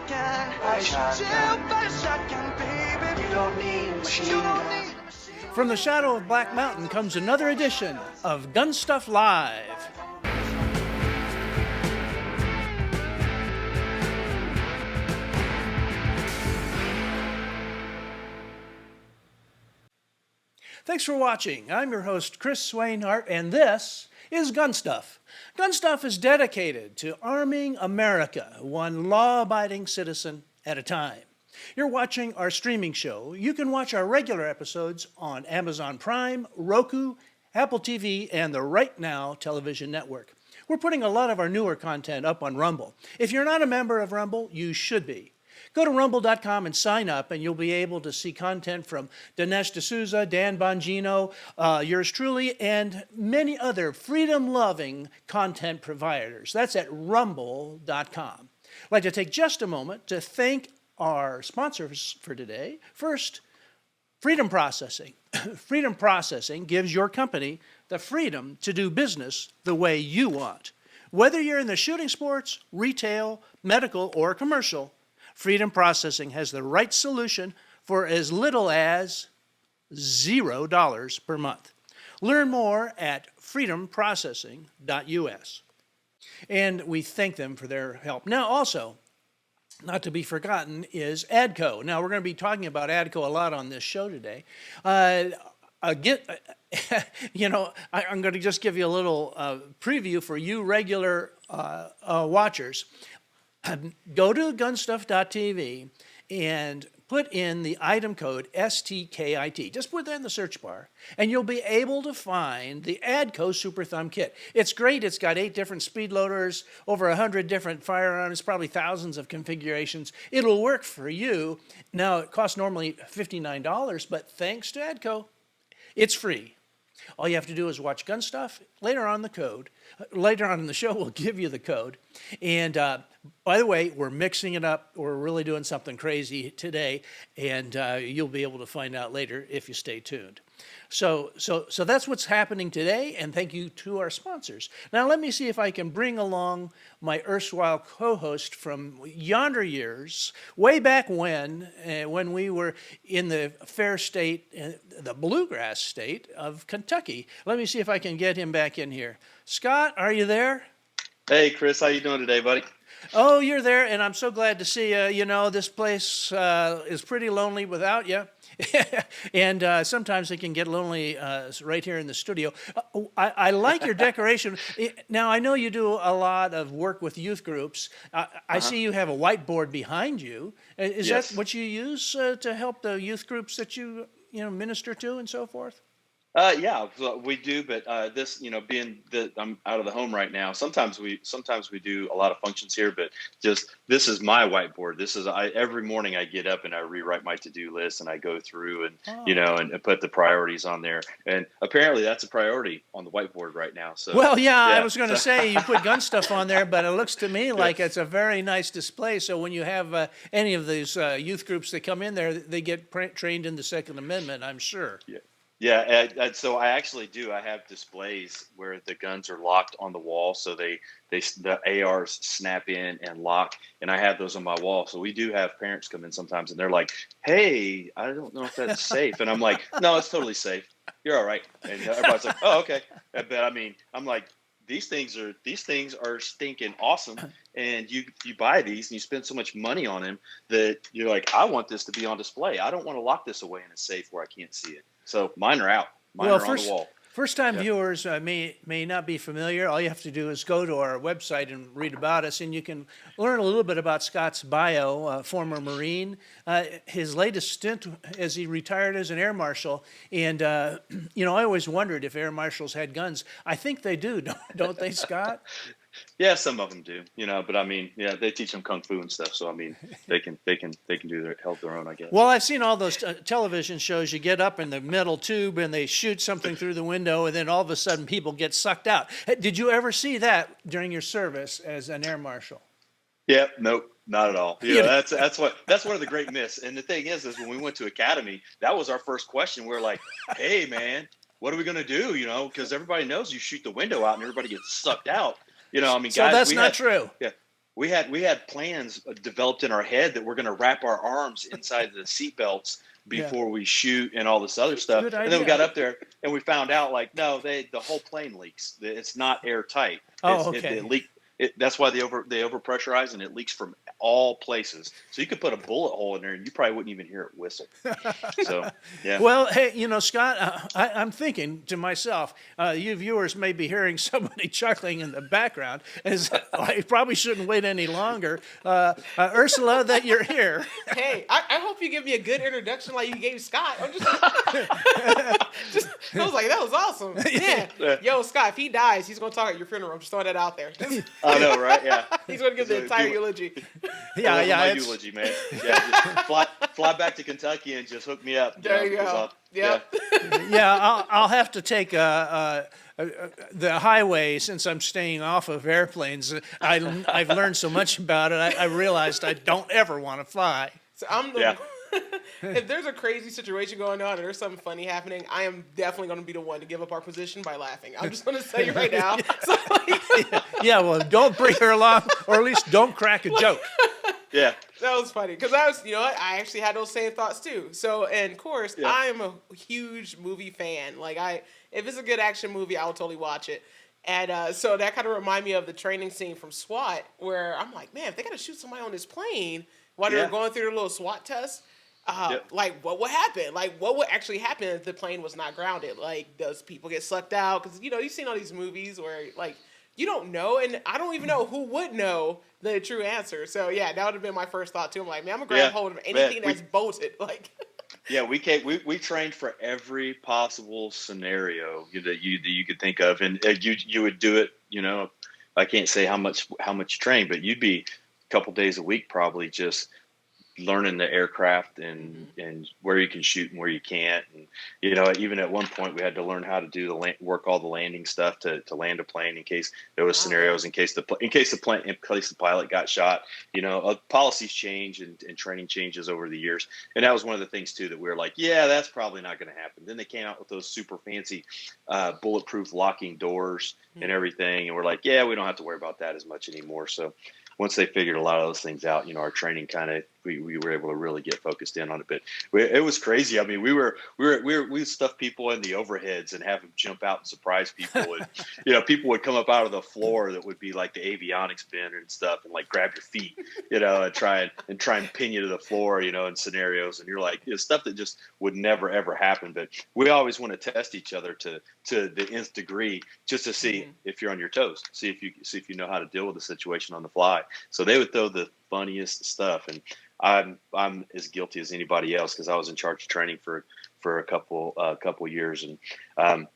shotgun. Chill by the shotgun, baby. You don't need a machine gun. From the shadow of Black Mountain comes another edition of GunStuff Live. Thanks for watching. I'm your host, Chris Swainhart, and this is GunStuff. GunStuff is dedicated to arming America, one law-abiding citizen at a time. You're watching our streaming show. You can watch our regular episodes on Amazon Prime, Roku, Apple TV, and the Right Now television network. We're putting a lot of our newer content up on Rumble. If you're not a member of Rumble, you should be. Go to rumble.com and sign up, and you'll be able to see content from Dinesh D'Souza, Dan Bongino, yours truly, and many other freedom-loving content providers. That's at rumble.com. I'd like to take just a moment to thank our sponsors for today. First, Freedom Processing. Freedom Processing gives your company the freedom to do business the way you want. Whether you're in the shooting sports, retail, medical, or commercial, Freedom Processing has the right solution for as little as $0 per month. Learn more at freedomprocessing.us. And we thank them for their help. Now also, not to be forgotten, is ADCO. Now, we're going to be talking about ADCO a lot on this show today. I'm going to just give you a little preview for you regular watchers. Go to gunstuff.tv and put in the item code STKIT. Just put that in the search bar, and you'll be able to find the ADCO Super Thumb Kit. It's great. It's got 8 different speed loaders, over 100 different firearms, probably thousands of configurations. It'll work for you. Now, it costs normally $59, but thanks to ADCO, it's free. All you have to do is watch GunStuff. Later on in the show, we'll give you the code. And by the way, we're mixing it up. We're really doing something crazy today, and you'll be able to find out later if you stay tuned. So that's what's happening today, and thank you to our sponsors. Now let me see if I can bring along my erstwhile co-host from yonder years, way back when we were in the fair state, the bluegrass state of Kentucky. Let me see if I can get him back in here. Scott, are you there? Hey, Chris, how you doing today, buddy? Oh, you're there, and I'm so glad to see you. You know, this place is pretty lonely without you. And sometimes it can get lonely right here in the studio. I like your decoration. Now, I know you do a lot of work with youth groups. I see you have a whiteboard behind you. Is Yes. that what you use to help the youth groups that you minister to and so forth? Yeah, we do, but this, being that I'm out of the home right now, sometimes we do a lot of functions here, but just this is my whiteboard. This is every morning I get up and I rewrite my to-do list and I go through and and put the priorities on there. And apparently that's a priority on the whiteboard right now. So well, yeah. I was going to say you put GunStuff on there, but it looks to me like it's a very nice display. So when you have any of these youth groups that come in there, they get trained in the Second Amendment, I'm sure. Yeah. Yeah, so I actually do. I have displays where the guns are locked on the wall, so the ARs snap in and lock, and I have those on my wall. So we do have parents come in sometimes, and they're like, "Hey, I don't know if that's safe," and I'm like, "No, it's totally safe. You're all right." And everybody's like, "Oh, okay." But I mean, I'm like, these things are stinking awesome, and you buy these and you spend so much money on them that you're like, I want this to be on display. I don't want to lock this away in a safe where I can't see it. So mine are out. Mine are on the wall. First-time viewers may not be familiar. All you have to do is go to our website and read about us, and you can learn a little bit about Scott's bio, former Marine, his latest stint as he retired as an air marshal. And, I always wondered if air marshals had guns. I think they do, don't they, Scott? Yeah, some of them do, but I mean, yeah, they teach them kung fu and stuff. So I mean, they can help their own, I guess. Well, I've seen all those television shows. You get up in the metal tube and they shoot something through the window, and then all of a sudden people get sucked out. Did you ever see that during your service as an air marshal? Yeah, nope, not at all. That's one of the great myths. And the thing is when we went to academy, that was our first question. We're like, hey man, what are we gonna do? Because everybody knows you shoot the window out and everybody gets sucked out. So guys, that's not true. Yeah. we had plans developed in our head that we're going to wrap our arms inside the seat belts before we shoot and all this other stuff. Good And then we idea. got up there and we found out like, no, the whole plane leaks. It's not airtight. Oh, okay. It leak. That's why they over pressurize, and it leaks from all places. So you could put a bullet hole in there, and you probably wouldn't even hear it whistle. So yeah. Well, hey, Scott, I'm thinking to myself, you viewers may be hearing somebody chuckling in the background. I probably shouldn't wait any longer. Ursula, that you're here. Hey, I hope you give me a good introduction like you gave Scott. I was like, that was awesome. Yeah. Yo, Scott, if he dies, he's going to talk at your funeral. I'm just throwing that out there. I know, right? Yeah. He's going to give the entire eulogy. My eulogy, man. Yeah, just fly back to Kentucky and just hook me up. There you go. Yeah. I'll have to take the highway since I'm staying off of airplanes. I've learned so much about it. I realized I don't ever want to fly. So if there's a crazy situation going on and there's something funny happening, I am definitely going to be the one to give up our position by laughing. I'm just going to say right now. So, well, don't bring her along, or at least don't crack a joke. Yeah. That was funny because I actually had those same thoughts too. So, and of course, I am a huge movie fan. Like if it's a good action movie, I will totally watch it. And so that kind of reminded me of the training scene from SWAT, where I'm like, man, if they got to shoot somebody on this plane while they're going through their little SWAT test, like what would happen? Like what would actually happen if the plane was not grounded? Like, does people get sucked out? Because you've seen all these movies where like you don't know, and I don't even know who would know the true answer. So yeah, that would have been my first thought too. I'm like, man, I'm gonna grab hold of anything that's bolted. Like, yeah, we trained for every possible scenario that you could think of, and you would do it. I can't say how much you train, but you'd be a couple days a week probably just learning the aircraft and where you can shoot and where you can't. And, even at one point we had to learn how to do work all the landing stuff to land a plane in case there was scenarios, in case the pilot got shot. Policies change and training changes over the years. And that was one of the things too, that we were like, yeah, that's probably not going to happen. Then they came out with those super fancy bulletproof locking doors and everything. And we're like, yeah, we don't have to worry about that as much anymore. So once they figured a lot of those things out, our training we were able to really get focused in on it. But it was crazy. I mean, we stuffed people in the overheads and have them jump out and surprise people. And, people would come up out of the floor that would be like the avionics bin and stuff, and like grab your feet, and try and pin you to the floor, in scenarios. And you're like, stuff that just would never, ever happen. But we always want to test each other to the nth degree, just to see if you're on your toes, see if you know how to deal with the situation on the fly. So they would throw the funniest stuff, and I'm as guilty as anybody else because I was in charge of training for a couple years. And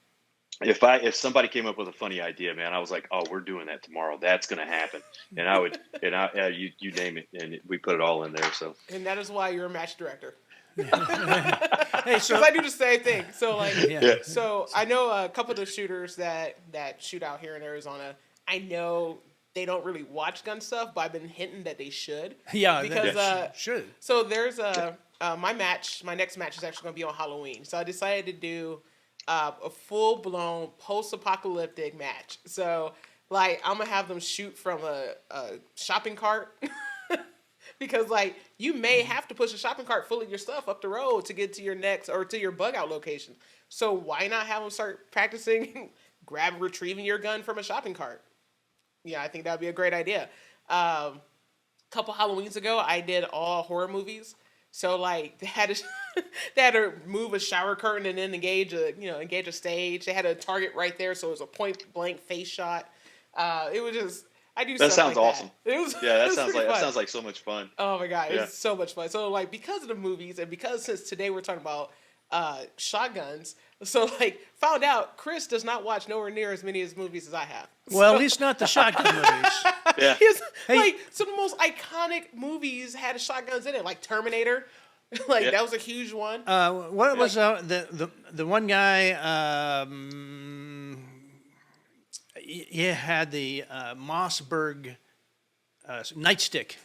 if somebody came up with a funny idea, man, I was like, oh, we're doing that tomorrow. That's going to happen. And you name it, and we put it all in there. So. And that is why you're a match director. Hey, so I do the same thing. So so I know a couple of the shooters that shoot out here in Arizona. I know they don't really watch GunStuff, but I've been hinting that they should. Yeah, because should. So there's my next match is actually going to be on Halloween. So I decided to do a full-blown post-apocalyptic match. So like I'm gonna have them shoot from a shopping cart. Because, you may have to push a shopping cart full of your stuff up the road to get to your next or to your bug-out location. So why not have them start practicing retrieving your gun from a shopping cart? Yeah, I think that would be a great idea. A couple Halloweens ago, I did all horror movies. So, they had to move a shower curtain and then engage a stage. They had a target right there, so it was a point-blank face shot. It was just... That sounds awesome. That sounds like so much fun. Oh my God, it's so much fun. So because of the movies and because since today we're talking about shotguns, so found out Chris does not watch nowhere near as many as movies as I have. Well, at least not the shotgun movies. Yeah. Some of the most iconic movies had shotguns in it, like Terminator. That was a huge one. What was the one guy? He had the Mossberg nightstick.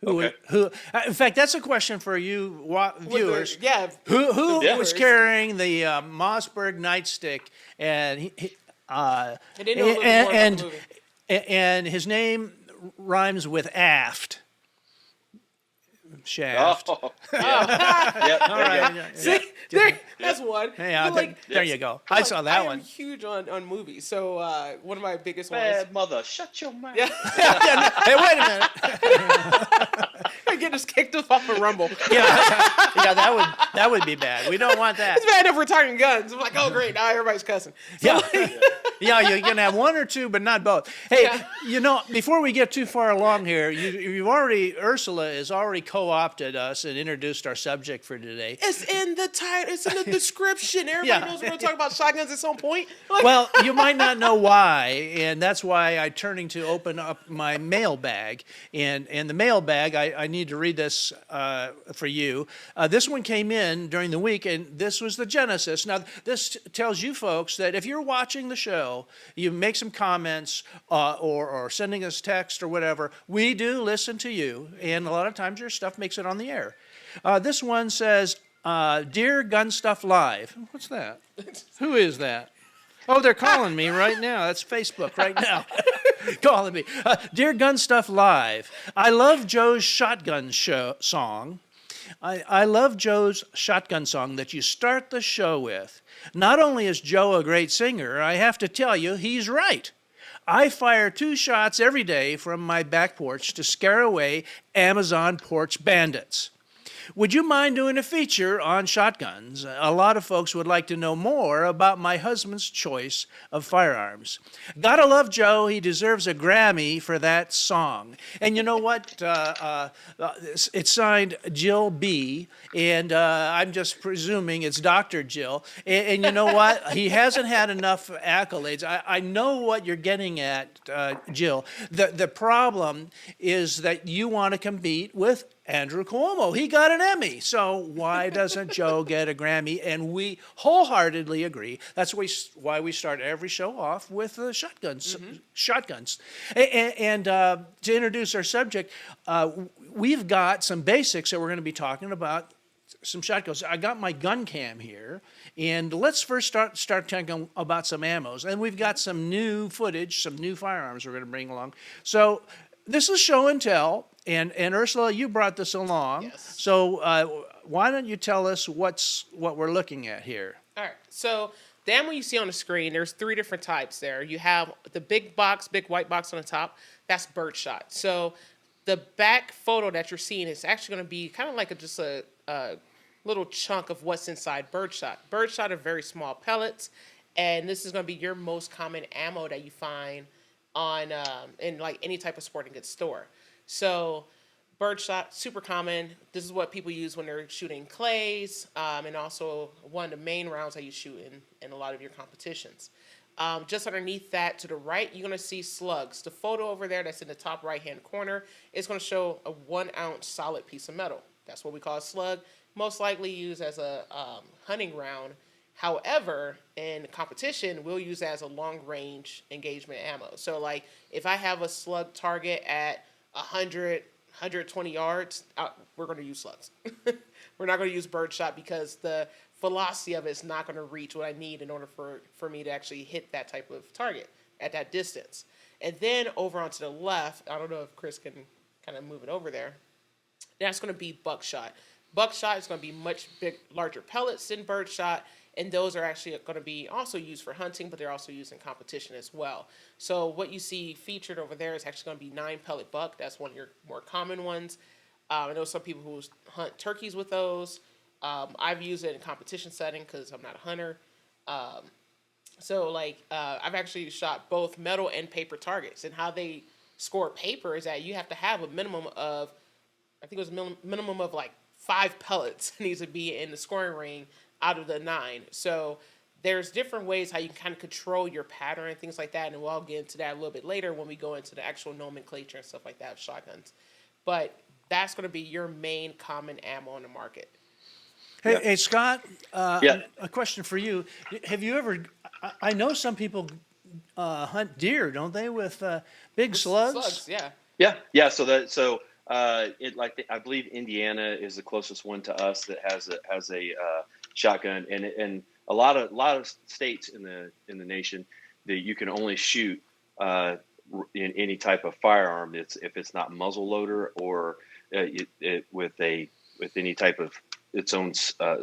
Who? In fact, that's a question for you viewers. Who was carrying the Mossberg nightstick, and and his name rhymes with aft. Shaft. Oh, yeah. Yep, All there you right. go. See, that's one. Hey, But, there you go. I saw that I one. am huge on movies. So one of my biggest ones. Bad mother, shut your mouth. Yeah, Hey, wait a minute. I get us kicked off a Rumble. Yeah, that would be bad. We don't want that. It's bad enough we're talking guns. I'm like, oh great, now everybody's cussing. So, Yeah, you can have one or two, but not both. Hey, Yeah. before we get too far along here, Ursula has already co-opted us and introduced our subject for today. it's in the title. It's in the description. Everybody Yeah. knows we're going to talk about shotguns at some point. Like, Well, you might not know why, and that's why I'm turning to open up my mailbag. And the mailbag, I need to read this for you. This one came in during the week, and this was the genesis. Now, this tells you folks that if you're watching the show, you make some comments or sending us text or whatever, we do listen to you, and a lot of times your stuff makes it on the air. This one says, Dear GunStuff Live. What's that? Who is that? Oh, they're calling me right now. That's Facebook right now. Calling me. Dear GunStuff Live, I love Joe's shotgun song. I love Joe's shotgun song that you start the show with. Not only is Joe a great singer, I have to tell you, he's right. I fire 2 shots every day from my back porch to scare away Amazon porch bandits. Would you mind doing a feature on shotguns? A lot of folks would like to know more about my husband's choice of firearms. Gotta love Joe. He deserves a Grammy for that song. And you know what? It's signed Jill B. And I'm just presuming it's Dr. Jill. And you know what? He hasn't had enough accolades. I know what you're getting at, Jill. The problem is that you want to compete with Andrew Cuomo. He got an Emmy. So why doesn't Joe get a Grammy? And we wholeheartedly agree. That's why we start every show off with shotguns. Shotguns. And to introduce our subject, we've got some basics that we're going to be talking about. Some shotguns. I got my gun cam here, and let's first start talking about some ammos. And we've got some new footage, some new firearms we're going to bring along. So this is show and tell. And Ursula, you brought this along. Yes. So why don't you tell us what we're looking at here? all right. So the ammo you see on the screen, there's 3 different types there. You have the big white box on the top. That's birdshot. So the back photo that you're seeing is actually going to be kind of like just a little chunk of what's inside birdshot. Birdshot are very small pellets, and this is going to be your most common ammo that you find on in like any type of sporting goods store. So birdshot, super common. This is what people use when they're shooting clays, and also one of the main rounds that you shoot in a lot of your competitions. Just underneath that to the right, you're going to see slugs. The photo over there that's in the top right-hand corner is going to show a 1-ounce solid piece of metal. That's what we call a slug, most likely used as a hunting round. However, in competition, we'll use that as a long-range engagement ammo. So, like, if I have a slug target at 120 yards, we're going to use slugs. We're not going to use birdshot because the velocity of it is not going to reach what I need in order for me to actually hit that type of target at that distance. And then over onto the left, I don't know if Chris can kind of move it over there. That's going to be buckshot. Buckshot is going to be much larger pellets than birdshot, and those are actually going to be also used for hunting, but they're also used in competition as well. So what you see featured over there is actually going to be 9-pellet buck. That's one of your more common ones. I know some people who hunt turkeys with those. I've used it in competition setting because I'm not a hunter. I've actually shot both metal and paper targets. And how they score paper is that you have to have a minimum of, I think it was a minimum of like 5 pellets needs to be in the scoring ring out of the 9. So there's different ways how you can kind of control your pattern and things like that. And we'll get into that a little bit later when we go into the actual nomenclature and stuff like that of shotguns. But that's going to be your main common ammo on the market. Hey, Scott, Yeah. a question for you. Have you ever, I know some people hunt deer, don't they, with big slugs? Slugs, yeah. Yeah. I believe Indiana is the closest one to us that has a shotgun, and a lot of states in the nation that you can only shoot in any type of firearm, if it's not muzzle loader or with any type of its own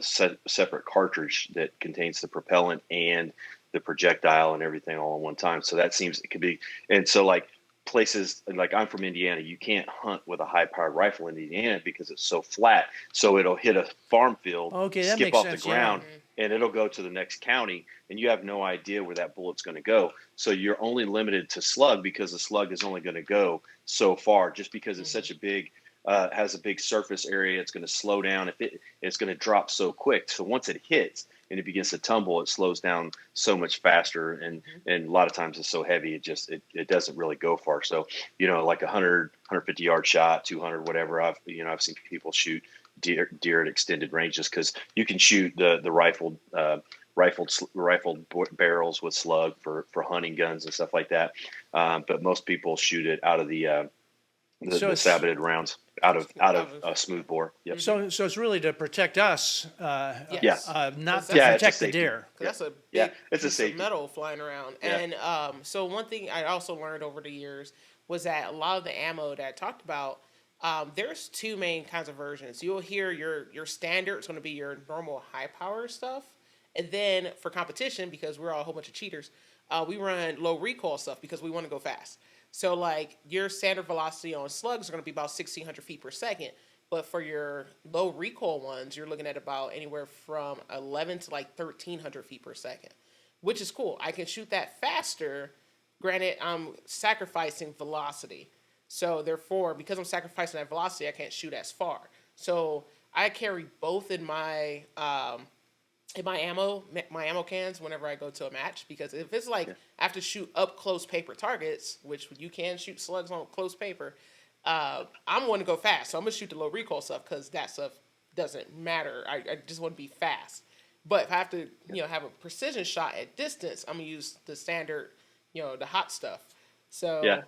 separate cartridge that contains the propellant and the projectile and everything all at one time. So that seems it could be, and so like places like I'm from Indiana, you can't hunt with a high-powered rifle in Indiana because it's so flat. So it'll hit a farm field, Okay, that skip makes off sense, the ground, and it'll go to the next county, and you have no idea where that bullet's going to go. So you're only limited to slug because the slug is only going to go so far, just because it's such a big has a big surface area. It's going to slow down it's going to drop so quick. So once it hits and it begins to tumble, it slows down so much faster. And a lot of times it's so heavy, it doesn't really go far. So, like 100, 150 yard shot, 200, whatever. I've seen people shoot deer at extended ranges because you can shoot the rifled barrels with slug for hunting guns and stuff like that. But most people shoot it out of the saboted rounds out of a smooth bore. Yep. So it's really to protect us, Yes. not to Yeah, it's a protect the safety. deer. That's a Yeah, big it's a piece of safety. metal flying around. Yeah. And so one thing I also learned over the years was that a lot of the ammo that I talked about, there's two main kinds of versions. You'll hear your standard is going to be your normal high power stuff, and then for competition, because we're all a whole bunch of cheaters, we run low recoil stuff because we want to go fast. So like your standard velocity on slugs are going to be about 1,600 feet per second. But for your low recoil ones, you're looking at about anywhere from 11 to like 1,300 feet per second, which is cool. I can shoot that faster. Granted, I'm sacrificing velocity. So therefore, because I'm sacrificing that velocity, I can't shoot as far. So I carry both in my ammo cans whenever I go to a match, because if it's like I have to shoot up close paper targets, which you can shoot slugs on close paper, I'm going to go fast. So I'm going to shoot the low recoil stuff because that stuff doesn't matter. I just want to be fast. But if I have to, have a precision shot at distance, I'm going to use the standard, the hot stuff. So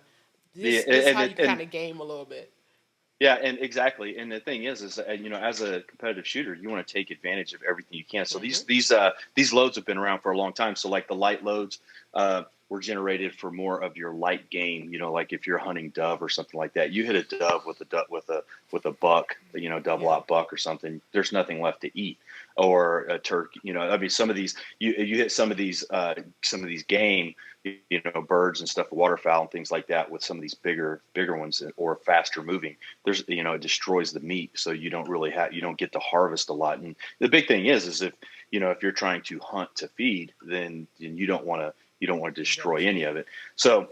this is how you kind of game a little bit. Yeah, and exactly. And the thing is as a competitive shooter, you want to take advantage of everything you can. So these loads have been around for a long time. So like the light loads were generated for more of your light game. Like if you're hunting dove or something like that, you hit a dove with a buck, double out buck or something. There's nothing left to eat. Or a turkey. Some of these you hit some of these game. Birds and stuff, waterfowl and things like that with some of these bigger ones or faster moving. There's, it destroys the meat. So you don't get to harvest a lot. And the big thing is if you're trying to hunt to feed, then you don't want to destroy any of it. So,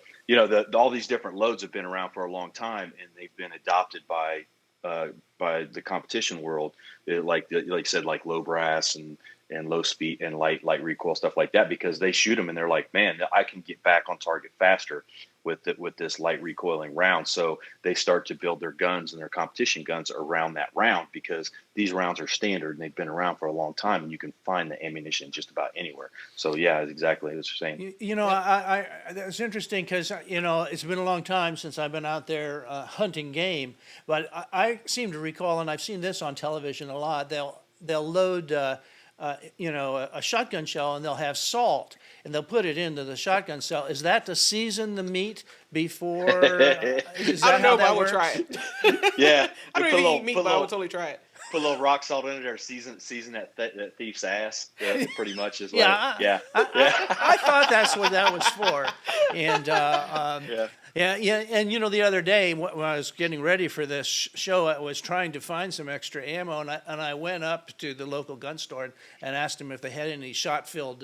all these different loads have been around for a long time, and they've been adopted by the competition world, like you said, like low brass and low speed and light recoil stuff like that, because they shoot them and they're like, man, I can get back on target faster with this light recoiling round. So they start to build their guns and their competition guns around that round, because these rounds are standard and they've been around for a long time, and you can find the ammunition just about anywhere. So yeah, exactly what you're saying. That's interesting because it's been a long time since I've been out there hunting game, but I seem to recall, and I've seen this on television a lot. They'll load a shotgun shell, and they'll have salt, and they'll put it into the shotgun shell. Is that to season the meat before? I don't know, but I would try it. Yeah, I don't even eat meat, but I would totally try it. Put a little rock salt in there, season that thief's ass. Pretty much is what. I thought that's what that was for, and and the other day when I was getting ready for this show, I was trying to find some extra ammo, and I went up to the local gun store and asked them if they had any shot-filled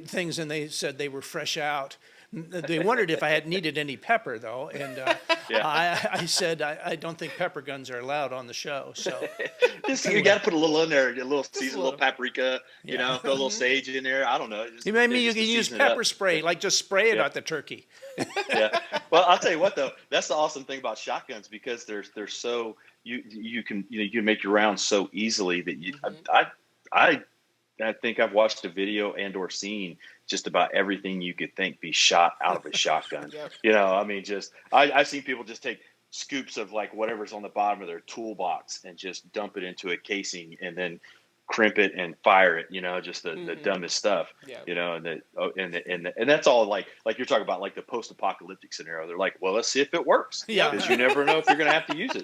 things, and they said they were fresh out. They wondered if I had needed any pepper, though, and I said I don't think pepper guns are allowed on the show. So you got to put a little in there, a little season, a little paprika, throw a little sage in there. I don't know. Maybe you can use pepper spray, like just spray it at the turkey. Yeah. Well, I'll tell you what though, that's the awesome thing about shotguns, because they're so you can make your rounds so easily that I think I've watched a video and or seen just about everything you could think be shot out of a shotgun. I've seen people just take scoops of like whatever's on the bottom of their toolbox and just dump it into a casing and then crimp it and fire it, just the dumbest stuff, Yeah. and that's all like you're talking about, like the post-apocalyptic scenario. They're like, well, let's see if it works, Yeah. because you never know if you're going to have to use it,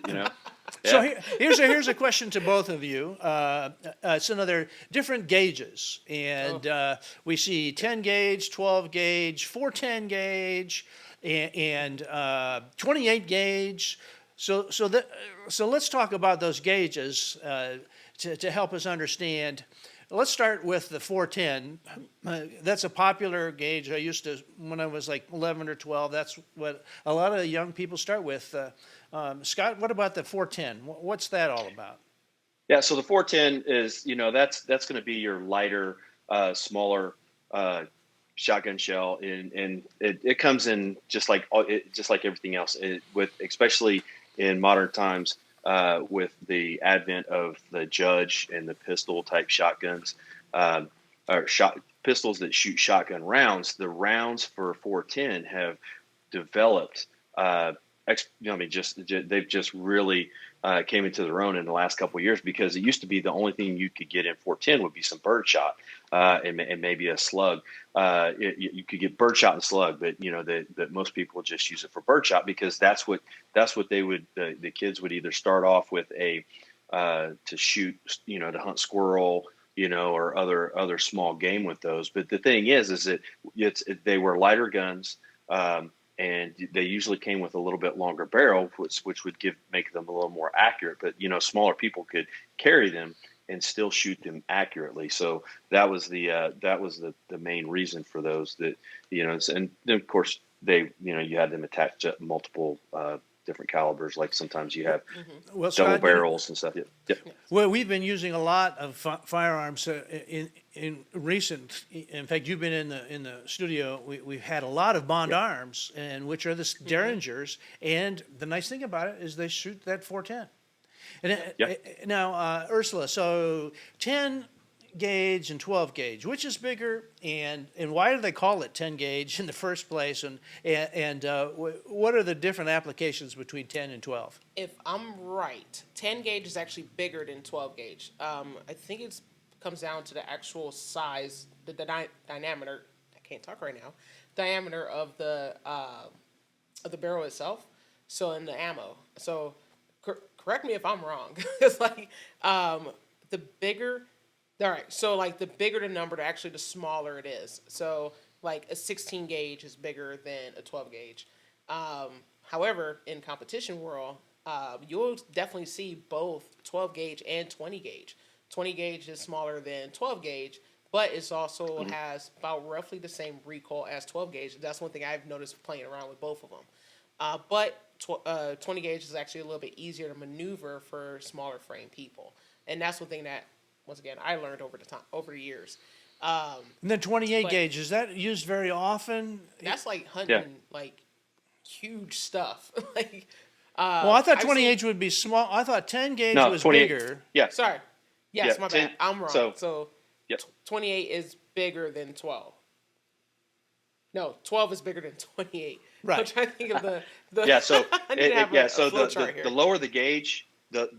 So Yeah. here's a question to both of you. It's another different gauges, and we see 10 gauge, 12 gauge, 410 gauge, and 28 gauge. So let's talk about those gauges to help us understand. Let's start with the 410. That's a popular gauge. I used to, when I was like 11 or 12, that's what a lot of young people start with. Scott, what about the 410? What's that all about? Yeah, so the 410 is, that's going to be your lighter, smaller shotgun shell, and it comes in just like everything else, with especially in modern times, with the advent of the Judge and the pistol type shotguns, or pistols that shoot shotgun rounds. The rounds for 410 have developed. They've just really came into their own in the last couple of years, because it used to be the only thing you could get in 410 would be some birdshot and maybe a slug. You could get birdshot and slug, but that most people just use it for birdshot, because that's what they would, the kids would either start off with to shoot, to hunt squirrel, or other small game with those. But the thing is that they were lighter guns. And they usually came with a little bit longer barrel, which would make them a little more accurate. But smaller people could carry them and still shoot them accurately. So that was the main reason for those. That and then of course you had them attached to multiple different calibers. Like sometimes you have Well, double Scott, barrels and stuff. Yep. Well, we've been using a lot of firearms in recent. In fact, you've been in the studio. We've had a lot of Bond arms, and which are the Derringers. And the nice thing about it is they shoot that 410. And now, Ursula, so 10 gauge and 12 gauge, which is bigger, and why do they call it 10 gauge in the first place? And what are the different applications between 10 and 12? If I'm right, 10 gauge is actually bigger than 12 gauge. I think it comes down to the actual size, the diameter. I can't talk right now. Diameter of the barrel itself. So in the ammo. So correct me if I'm wrong. It's like the bigger. All right, so like the bigger the number, actually the smaller it is. So like a 16 gauge is bigger than a 12 gauge. However, in competition world, you'll definitely see both 12 gauge and 20 gauge. 20 gauge is smaller than 12 gauge, but it's also has about roughly the same recoil as 12 gauge. That's one thing I've noticed playing around with both of them. But 20 gauge is actually a little bit easier to maneuver for smaller frame people, and that's one thing that, once again, I learned over the years. And then 28 gauge, is that used very often? That's like hunting, like huge stuff. Well, I thought 20 gauge would be small. I thought 10 gauge was bigger. Yeah. Sorry. Yes, my bad. I'm wrong. So 28 is bigger than 12. No, 12 is bigger than 28. Right. I'm trying to think of the So the lower the gauge, the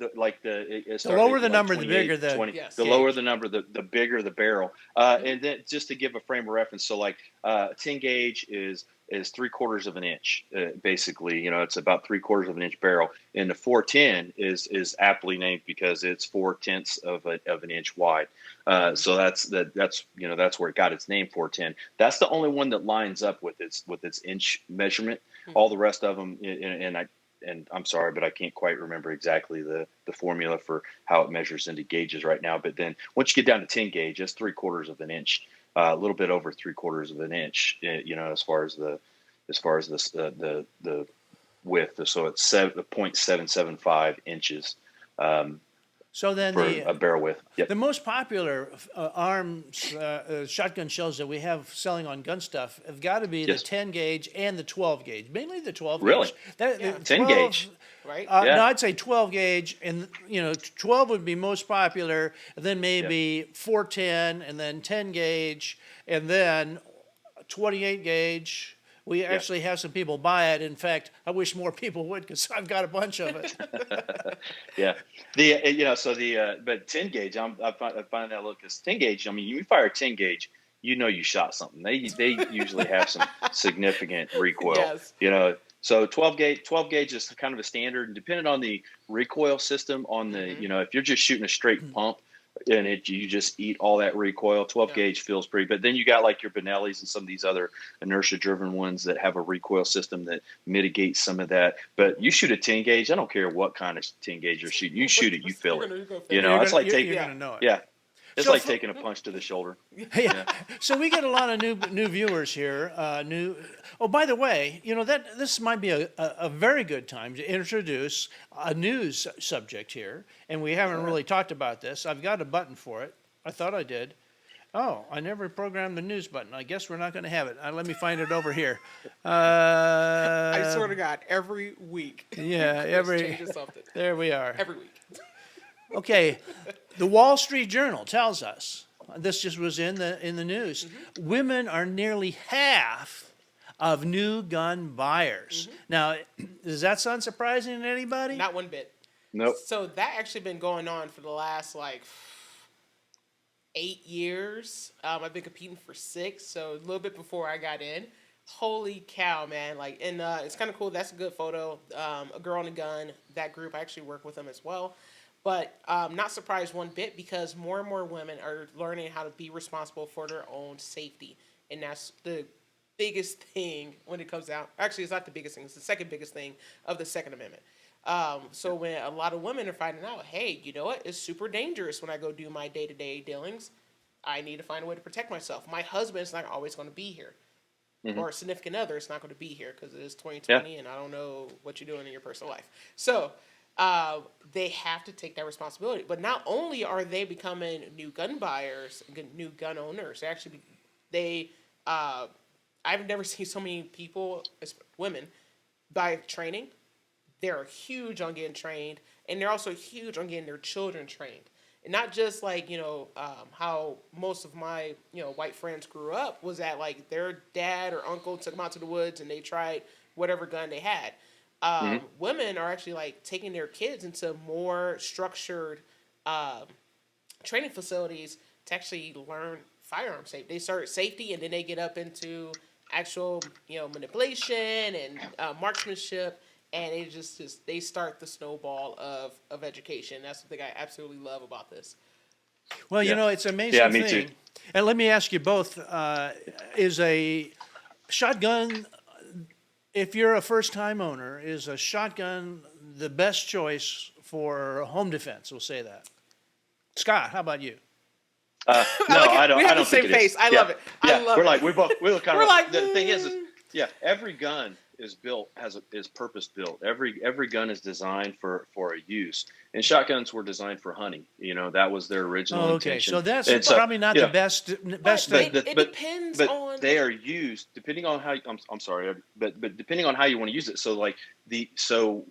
lower the number, the bigger the 20. Yes. The lower the number, the bigger the barrel. And then just to give a frame of reference, so like 10 gauge is 3/4 of an inch, basically. It's about 3/4 of an inch barrel, and the 410 is aptly named because it's 4/10 of an inch wide. So that's where it got its name, 410. That's the only one that lines up with its inch measurement. All the rest of them, and I'm sorry, but I can't quite remember exactly the formula for how it measures into gauges right now. But then once you get down to 10 gauge, it's 3/4 of an inch, a little bit over 3/4 of an inch. As far as the width. So it's 0.775 inches. So then for a barrel width. Yep. The most popular arms, shotgun shells that we have selling on GunStuff have got to be the 10 gauge and the 12 gauge. Mainly the 12 Really? gauge. 10 gauge. right? No, I'd say 12 gauge, and 12 would be most popular, and then maybe 410, and then 10 gauge, and then 28 gauge We actually have some people buy it. In fact, I wish more people would because I've got a bunch of it. Yeah. But 10 gauge, I find that a little, because 10 gauge, I mean, you fire a 10 gauge, you shot something. They usually have some significant recoil, Yes. So 12 gauge is kind of a standard, and depending on the recoil system on the, if you're just shooting a straight pump and you just eat all that recoil, 12 gauge feels pretty, but then you got like your Benellis and some of these other inertia driven ones that have a recoil system that mitigates some of that. But you shoot a 10 gauge, I don't care what kind of 10 gauge you're shooting, you shoot it, you feel it. It's like you're gonna know it. Yeah. It's So like taking a punch to the shoulder. Yeah. So we get a lot of new viewers here. Oh, by the way, that this might be a very good time to introduce a news subject here, and we haven't really talked about this. I've got a button for it. I thought I did. Oh, I never programmed the news button. I guess we're not going to have it. Let me find it over here. I swear to God, every week. Yeah, Chris changes something. There we are. Every week. Okay, the Wall Street Journal tells us, this just was in the news, women are nearly half of new gun buyers. Now, does that sound surprising to anybody? Not one bit. Nope. So that actually been going on for the last 8 years. I've been competing for 6, so a little bit before I got in. Holy cow, man! And it's kind of cool. That's a good photo. A girl and a gun. That group, I actually work with them as well. But not surprised one bit, because more and more women are learning how to be responsible for their own safety. And that's the biggest thing when it comes down. Actually, it's not the biggest thing. It's the second biggest thing of the Second Amendment. So when a lot of women are finding out, hey, you know what? It's super dangerous when I go do my day-to-day dealings. I need to find a way to protect myself. My husband's not always going to be here. Or a significant other is not going to be here because it is 2020 and I don't know what you're doing in your personal life. So they have to take that responsibility. But not only are they becoming new gun buyers, new gun owners, I've never seen so many people, women, buy training. They're huge on getting trained, and they're also huge on getting their children trained. And not just how most of my white friends grew up was that their dad or uncle took them out to the woods and they tried whatever gun they had. Women are actually taking their kids into more structured training facilities to actually learn firearm safety. They start safety and then they get up into actual manipulation and marksmanship. And it just they start the snowball of education. That's the thing I absolutely love about this. Well, it's an amazing me thing. too. And let me ask you both, is a shotgun, if you're a first-time owner, is a shotgun the best choice for home defense? We'll say that. Scott, how about you? No, I don't. We have I don't the same think it is. face. I love it. I love it. We look kind We're of. The thing is, every gun is built is purpose built. Every gun is designed for a use, and shotguns were designed for hunting. That was their original intention. So that's probably not the best thing. It depends on. But they are used depending on how. I'm sorry, but depending on how you want to use it. So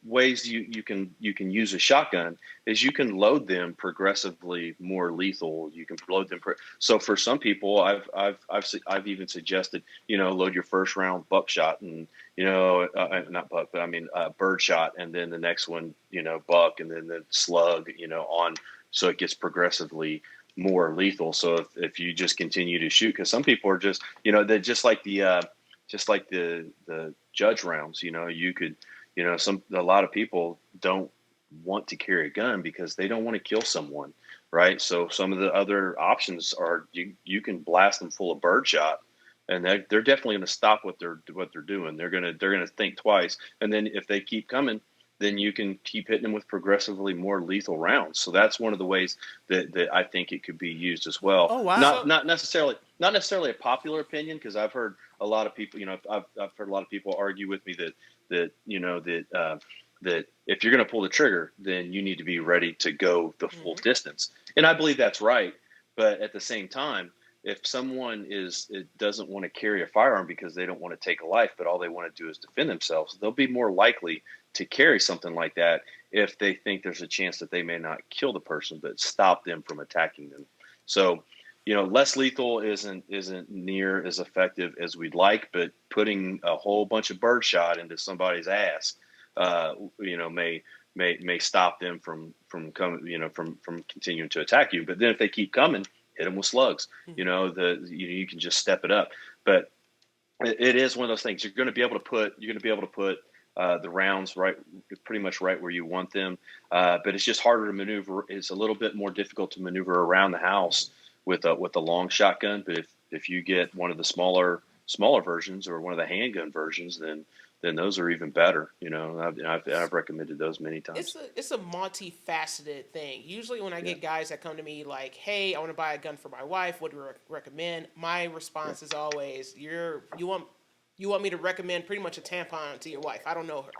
ways you can use a shotgun is you can load them progressively more lethal. You can load them. So for some people, I've even suggested load your first round buckshot and not buck, but I mean bird shot, and then the next one buck, and then the slug on, so it gets progressively more lethal. So if you just continue to shoot, because some people are just they're just like the judge rounds. You could. A lot of people don't want to carry a gun because they don't want to kill someone, right? So some of the other options are you can blast them full of birdshot, and they're definitely going to stop what they're doing. They're gonna think twice, and then if they keep coming, then you can keep hitting them with progressively more lethal rounds. So that's one of the ways that I think it could be used as well. Oh wow! Not necessarily a popular opinion, because I've heard a lot of people. I've heard a lot of people argue with me that if you're going to pull the trigger, then you need to be ready to go the full distance. And I believe that's right. But at the same time, if someone doesn't want to carry a firearm because they don't want to take a life, but all they want to do is defend themselves, they'll be more likely to carry something like that if they think there's a chance that they may not kill the person, but stop them from attacking them. So less lethal isn't near as effective as we'd like, but putting a whole bunch of birdshot into somebody's ass, may stop them from coming, from continuing to attack you. But then if they keep coming, hit them with slugs. You can just step it up. But it is one of those things. You're going to be able to put the rounds pretty much right where you want them. But it's just harder to maneuver. It's a little bit more difficult to maneuver around the house with a long shotgun. But if you get one of the smaller versions or one of the handgun versions, then those are even better. I've recommended those many times. It's a multifaceted thing. Usually when I get guys that come to me like, "Hey, I want to buy a gun for my wife. What do you recommend?" My response is always, "You want me to recommend pretty much a tampon to your wife? I don't know her.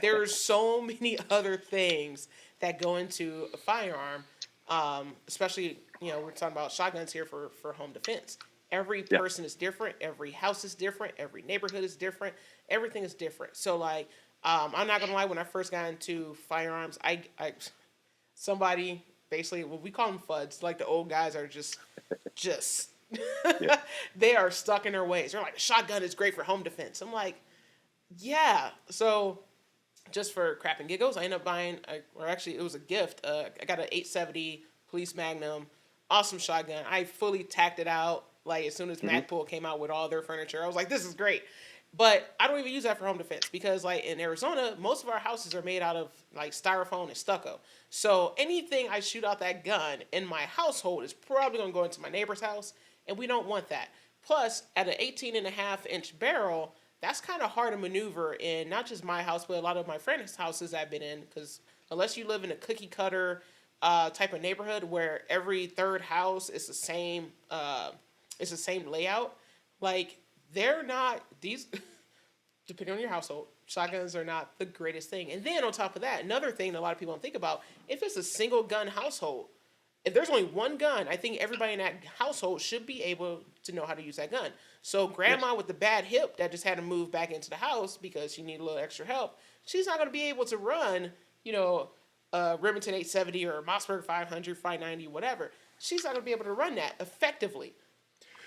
There's so many other things that go into a firearm, especially we're talking about shotguns here for home defense. Every person is different. Every house is different. Every neighborhood is different. Everything is different. So I'm not gonna lie. When I first got into firearms, somebody basically, we call them FUDs. Like the old guys are just they are stuck in their ways. They're like, a shotgun is great for home defense. I'm like, yeah. So just for crap and giggles, I ended up buying, it was a gift. I got an 870 Police Magnum, awesome shotgun. I fully tacked it out. As soon as Magpul came out with all their furniture, I was like, this is great. But I don't even use that for home defense because, in Arizona, most of our houses are made out of, styrofoam and stucco. So anything I shoot out that gun in my household is probably going to go into my neighbor's house, and we don't want that. Plus, at an 18.5-inch barrel, that's kind of hard to maneuver in not just my house, but a lot of my friends' houses I've been in, because unless you live in a cookie-cutter type of neighborhood where every third house is the same layout, they're not, these, depending on your household, shotguns are not the greatest thing. And then on top of that, another thing that a lot of people don't think about, if it's a single gun household, if there's only one gun, I think everybody in that household should be able to know how to use that gun. So grandma with the bad hip that just had to move back into the house because she needed a little extra help, she's not going to be able to run, Remington 870 or Mossberg 500, 590, whatever. She's not going to be able to run that effectively.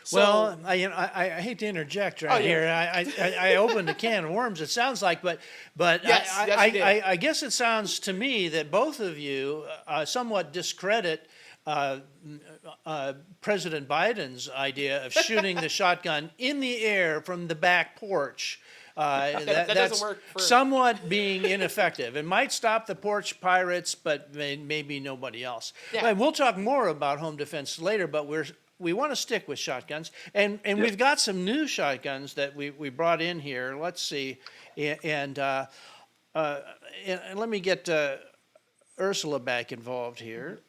So, well, I hate to interject here. I opened a can of worms. It sounds like, but yes, I guess it sounds to me that both of you somewhat discredit President Biden's idea of shooting the shotgun in the air from the back porch. That doesn't work for... somewhat being ineffective. It might stop the porch pirates, but maybe nobody else. Yeah. We'll talk more about home defense later, but we want to stick with shotguns, and we've got some new shotguns that we brought in here. Let's see, and let me get Ursula back involved here.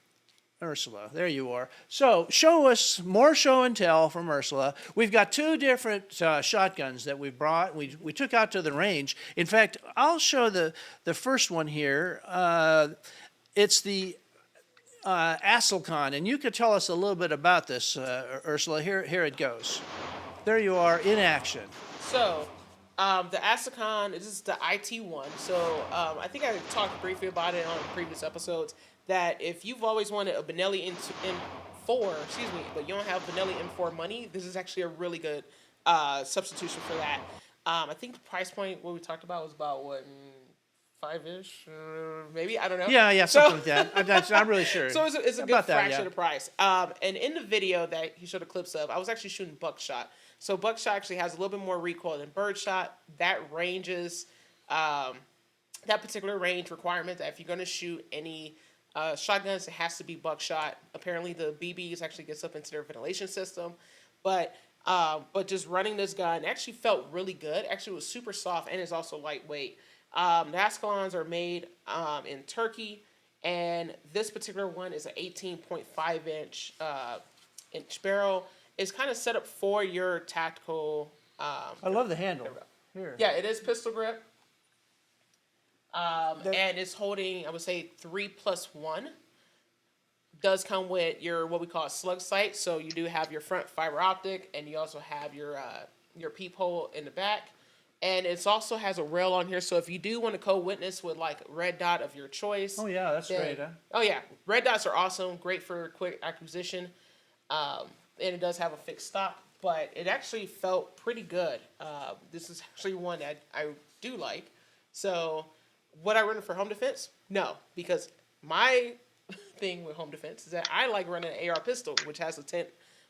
Ursula, there you are. So show us more show and tell from Ursula. We've got two different shotguns that we brought. We took out to the range. In fact, I'll show the first one here. It's the Asilcon, and you could tell us a little bit about this, Ursula. Here it goes. There you are in action. So, the Asilcon, this is the IT1. So, I think I talked briefly about it on previous episodes, that if you've always wanted a Benelli M4, but you don't have Benelli M4 money, this is actually a really good substitution for that. I think the price point, what we talked about, was about, what, $5-ish, maybe, I don't know. Yeah, something like that. I'm not really sure. So it's a good fraction of the price. And in the video that he showed the clips of, I was actually shooting buckshot. So buckshot actually has a little bit more recoil than birdshot. That ranges, that particular range requirement that if you're going to shoot any shotguns, it has to be buckshot. Apparently the BBs actually gets up into their ventilation system, but just running this gun actually felt really good. Actually, it was super soft and it's also lightweight. The Ascalons are made in Turkey, and this particular one is an 18.5-inch barrel. It's kind of set up for your tactical. I love the handle. Here. Yeah, it is pistol grip. And it's holding, I would say, 3+1. Does come with your what we call a slug sight. So you do have your front fiber optic, and you also have your peephole in the back. And it also has a rail on here, so if you do want to co-witness with red dot of your choice. Oh yeah, that's great. Huh? Oh yeah, red dots are awesome, great for quick acquisition. And it does have a fixed stock, but it actually felt pretty good. This is actually one that I do like. So, would I run it for home defense? No, because my thing with home defense is that I like running an AR pistol, which has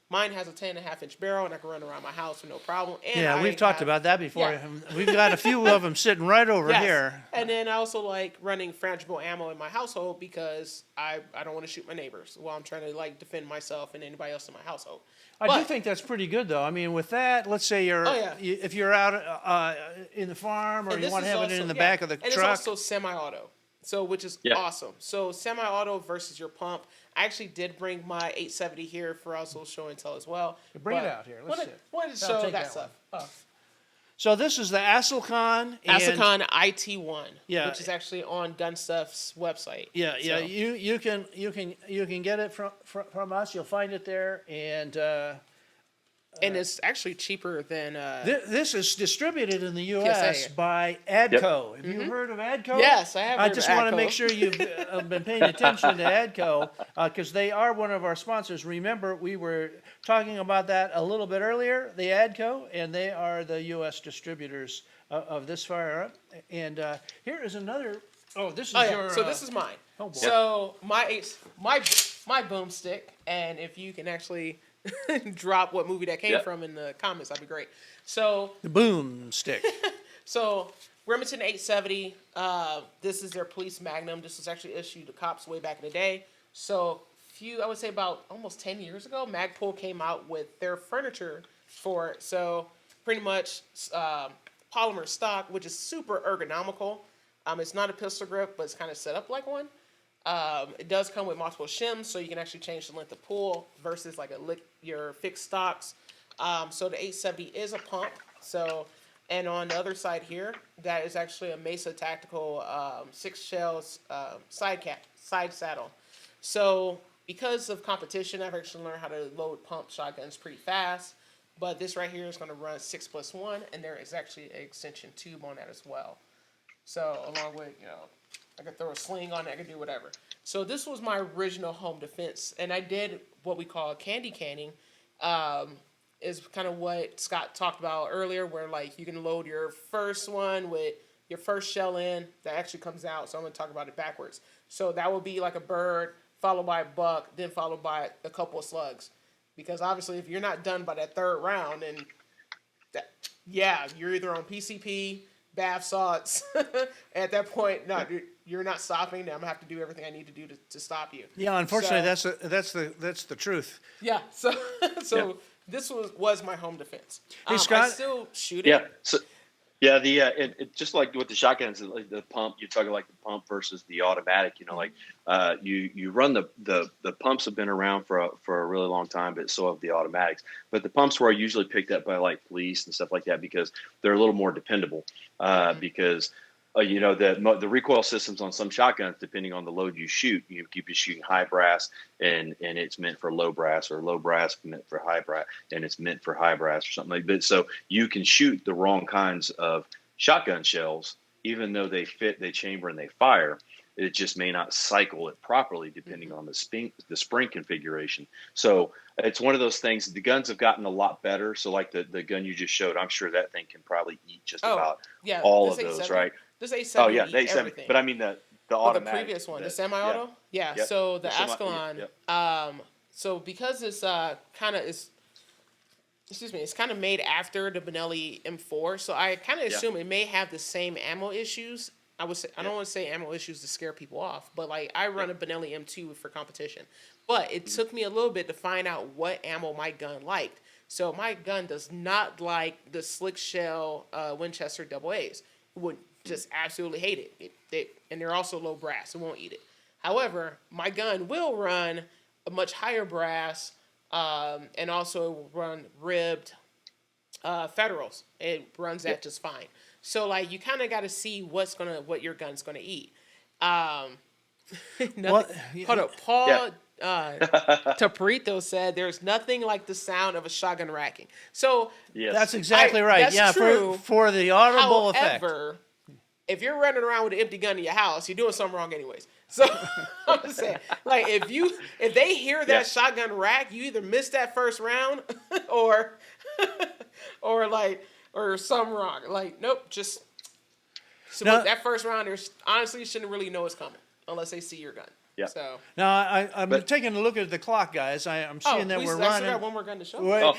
mine has a 10.5-inch barrel, and I can run around my house with no problem. And Yeah, we've talked about that before. Yeah. We've got a few of them sitting right over Yes. here. And then I also like running frangible ammo in my household because I don't want to shoot my neighbors while I'm trying to like defend myself and anybody else in my household. I do think that's pretty good, though. I mean, with that, let's say if you're out in the farm or And you this want to is have it also- in the yeah. back of the and truck. it's also semi-auto, so which is awesome. So semi-auto versus your pump. I actually did bring my 870 here for also show and tell as well. Bring it out here. Let's see. Wanted to I'll show take that that stuff. Oh. So this is the Asselcon. Asacon IT1, Yeah. which is actually on GunStuff's website. Yeah. So- You can get it from us. You'll find it there, and it's actually cheaper than. this is distributed in the U.S. PSA. by ADCO. Have you heard of ADCO? Yes, I have I heard of just want to ADCO. make sure you've been paying attention to ADCO because they are one of our sponsors. Remember, we were talking about that a little bit earlier, the ADCO, and they are the U.S. distributors of this firearm. And here is another. Oh, this is your. So this is mine. Oh, boy. So my boomstick, and if you can actually drop what movie that came from in the comments, that'd be great. So The boom stick. So Remington 870, this is their police magnum. This was actually issued to cops way back in the day. So I would say about almost 10 years ago, Magpul came out with their furniture for it. So pretty much polymer stock, which is super ergonomical. It's not a pistol grip, but it's kind of set up like one. It does come with multiple shims, so you can actually change the length of pull versus like your fixed stocks. So the 870 is a pump. So, and on the other side here, that is actually a Mesa Tactical 6 shells side saddle. So because of competition, I've actually learned how to load pump shotguns pretty fast. But this right here is going to run 6+1, and there is actually an extension tube on that as well. So along with, I could throw a sling on it, I could do whatever. So this was my original home defense, and I did what we call candy canning, is kind of what Scott talked about earlier, where like you can load your first one with your first shell in, that actually comes out, so I'm going to talk about it backwards. So that would be like a bird, followed by a buck, then followed by a couple of slugs. Because obviously if you're not done by that third round, then you're either on PCP, bath salts. At that point, no, you're not stopping. I'm gonna have to do everything I need to do to stop you. Yeah, unfortunately, that's the truth. Yeah. So this was my home defense. Hey, Scott. I still shoot it. Yeah. So, yeah, it just like with the shotguns, like the pump, you're talking like the pump versus the automatic. Like you run the pumps have been around for a really long time, but so have the automatics. But the pumps were usually picked up by like police and stuff like that because they're a little more dependable. Because the recoil systems on some shotguns, depending on the load you shoot, you keep shooting high brass and it's meant for low brass, or low brass meant for high brass and it's meant for high brass or something like that. So you can shoot the wrong kinds of shotgun shells, even though they chamber and they fire. It just may not cycle it properly depending on the spring configuration. So it's one of those things. The guns have gotten a lot better. So like the gun you just showed, I'm sure that thing can probably eat just about all of those, right? This 870. Oh yeah, the 870. But I mean the automatic. The previous one, the semi-auto. Yeah. Yep. So the The Ascalon. So because it's it's kind of made after the Benelli M4, so I kind of assume it may have the same ammo issues. I would say I don't want to say ammo issues to scare people off, but like I run a Benelli M2 for competition, but it took me a little bit to find out what ammo my gun liked. So my gun does not like the slick shell Winchester AA's. It would just absolutely hate it. And they're also low brass. It won't eat it. However, my gun will run a much higher brass and also run ribbed Federals. It runs that just fine. So like you kind of got to see what your gun's gonna eat. Hold up, Paul Taparito said there's nothing like the sound of a shotgun racking. So Yes. That's exactly right. That's true. For the audible however, effect. if you're running around with an empty gun in your house, you're doing something wrong anyways. So I'm just saying, like if they hear that shotgun rack, you either miss that first round or or something wrong. Like, nope, just that first round, there's honestly shouldn't really know it's coming unless they see your gun. Yeah. So now I'm taking a look at the clock, guys. I'm seeing that we're running. I still got one more gun to show.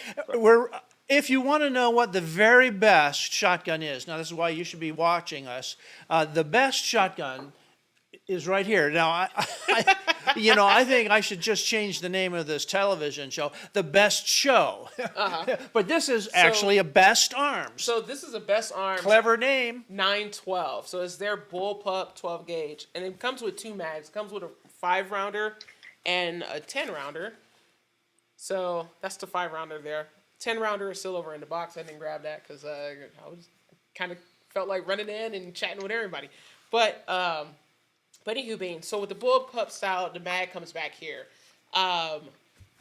If you want to know what the very best shotgun is, now this is why you should be watching us. The best shotgun is right here. Now, I think I should just change the name of this television show, The Best Show. But this is actually a Best Arms. So this is a Best Arms. Clever name. 912. So it's their bullpup 12 gauge, and it comes with 2 mags. It comes with a 5-rounder and a 10-rounder. So that's the 5-rounder there. 10-rounder is still over in the box. I didn't grab that because I was kind of felt like running in and chatting with everybody. But anywho, being so with the bullpup style, the mag comes back here.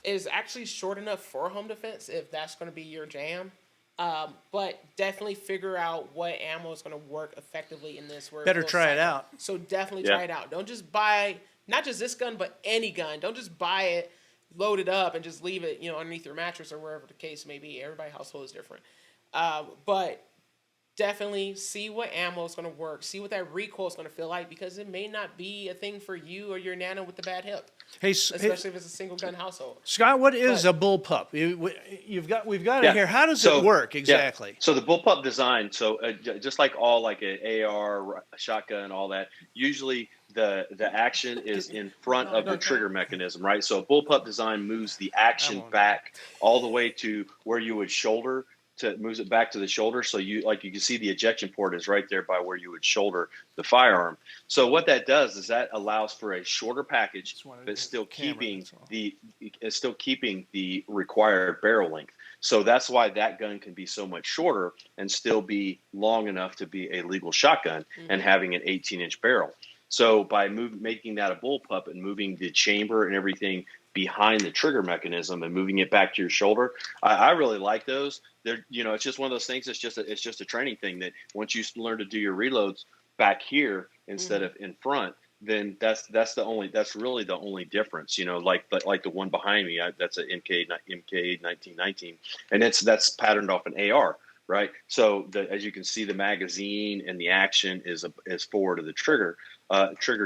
Is actually short enough for home defense if that's going to be your jam. But definitely figure out what ammo is going to work effectively in this. Better try it out. So definitely try it out. Don't just buy not just this gun, but any gun. Don't just buy it, load it up, and just leave it, underneath your mattress or wherever the case may be. Everybody's household is different. But definitely see what ammo is going to work. See what that recoil is going to feel like, because it may not be a thing for you or your nana with the bad hip. Especially if it's a single gun household. Scott, what is a bullpup? We've got it here. How does it work exactly? So the bullpup design, just like all like an AR, a shotgun, all that, usually the action is in front of the trigger mechanism, right? So a bullpup design moves the action back all the way to where you would shoulder. Moves it back to the shoulder, so you can see the ejection port is right there by where you would shoulder the firearm. So what that does is that allows for a shorter package, but still keeping the required barrel length. So that's why that gun can be so much shorter and still be long enough to be a legal shotgun and having an 18-inch barrel. So by making that a bullpup and moving the chamber and everything behind the trigger mechanism and moving it back to your shoulder, I really like those. They're, it's just one of those things. It's just a training thing that once you learn to do your reloads back here instead of in front, then that's really the only difference. Like the one behind me, that's an MK 1919, and that's patterned off an AR. Right. So as you can see, the magazine and the action is forward of the trigger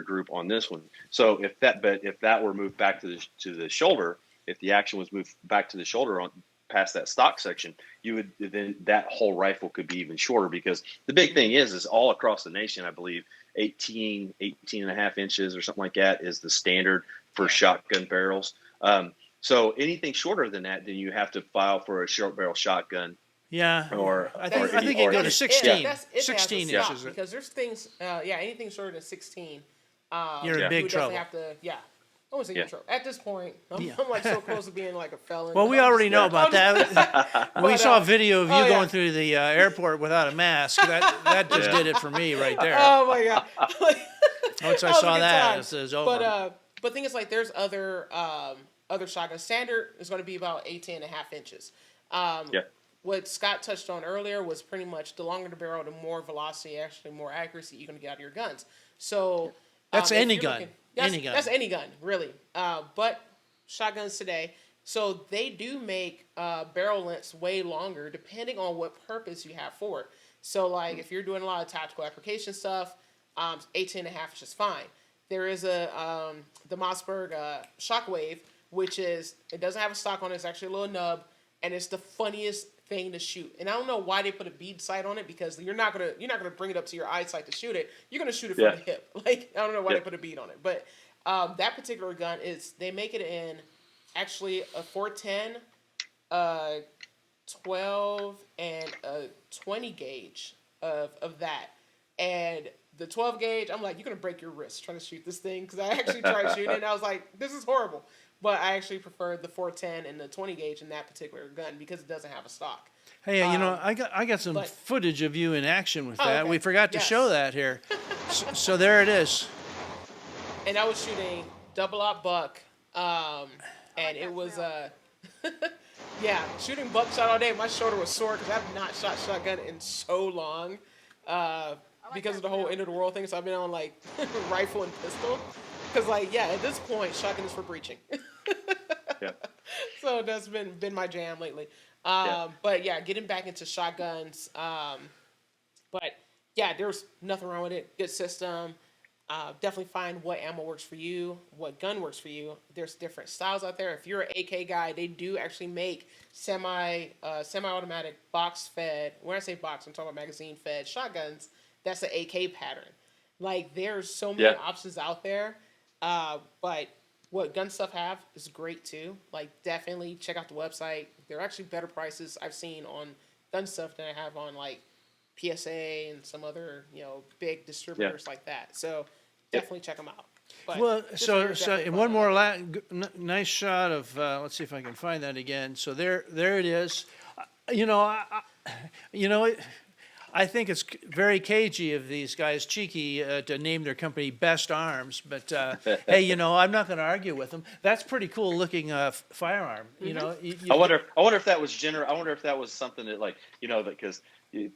group on this one. So if that were moved back to the shoulder, if the action was moved back to the shoulder on past that stock section, then that whole rifle could be even shorter, because the big thing is all across the nation, I believe 18 and a half inches or something like that is the standard for shotgun barrels. So anything shorter than that, then you have to file for a short barrel shotgun. Yeah, I think you go to 16. 16 inches. Because there's things, anything shorter than 16, you're in big trouble. Have to, I wouldn't say you're in trouble. At this point, I'm like so close to being like a felon. Well, we already know about that. We saw a video of you going through the airport without a mask. That just did it for me right there. Oh my god! Once I saw that, it was over. But the thing is, like, there's other shotguns. Standard is going to be about 18 and a half inches. What Scott touched on earlier was pretty much the longer the barrel, the more velocity, actually more accuracy you're going to get out of your guns. So that's any gun. That's any gun, really. But shotguns today, so they do make barrel lengths way longer depending on what purpose you have for it. So, like, if you're doing a lot of tactical application stuff, 18 and a half is just fine. There is the Mossberg Shockwave, which it doesn't have a stock on it. It's actually a little nub, and it's the funniest thing to shoot. And I don't know why they put a bead sight on it, because you're not gonna bring it up to your eyesight to shoot it. You're gonna shoot it from the hip. Like, I don't know why they put a bead on it, but that particular gun they make it in actually a 410, 12, and a 20 gauge of that. And the 12 gauge, I'm like, you're gonna break your wrist trying to shoot this thing, because I actually tried shooting it and I was like, this is horrible. But I actually prefer the 410 and the 20 gauge in that particular gun because it doesn't have a stock. Hey, I got some footage of you in action with that. Okay. We forgot to show that here. So there it is. And I was shooting double-aught buck, and it was shooting buckshot all day. My shoulder was sore because I've not shot shotgun in so long. because of the whole end of the world thing. So I've been on like rifle and pistol. Because like at this point, shotgun is for breaching. Yeah. So that's been my jam lately. Yeah. But yeah, getting back into shotguns. But yeah, there's nothing wrong with it. Good system. Definitely find what ammo works for you, what gun works for you. There's different styles out there. If you're an AK guy, they do actually make semi-automatic box fed. When I say box, I'm talking about magazine fed shotguns. That's an AK pattern. Like there's so many Yeah. options out there. But what GunStuff have is great too. Like definitely check out the website. They're actually better prices I've seen on GunStuff than I have on like PSA and some other big distributors like that. So definitely check them out. But Well, this so year's definitely and fun. one more nice shot of. Let's see if I can find that again. So there it is. You know, I think it's very cagey of these guys, cheeky, to name their company Best Arms. But hey, I'm not going to argue with them. That's pretty cool looking firearm. You know, I wonder if that was I wonder if that was something that because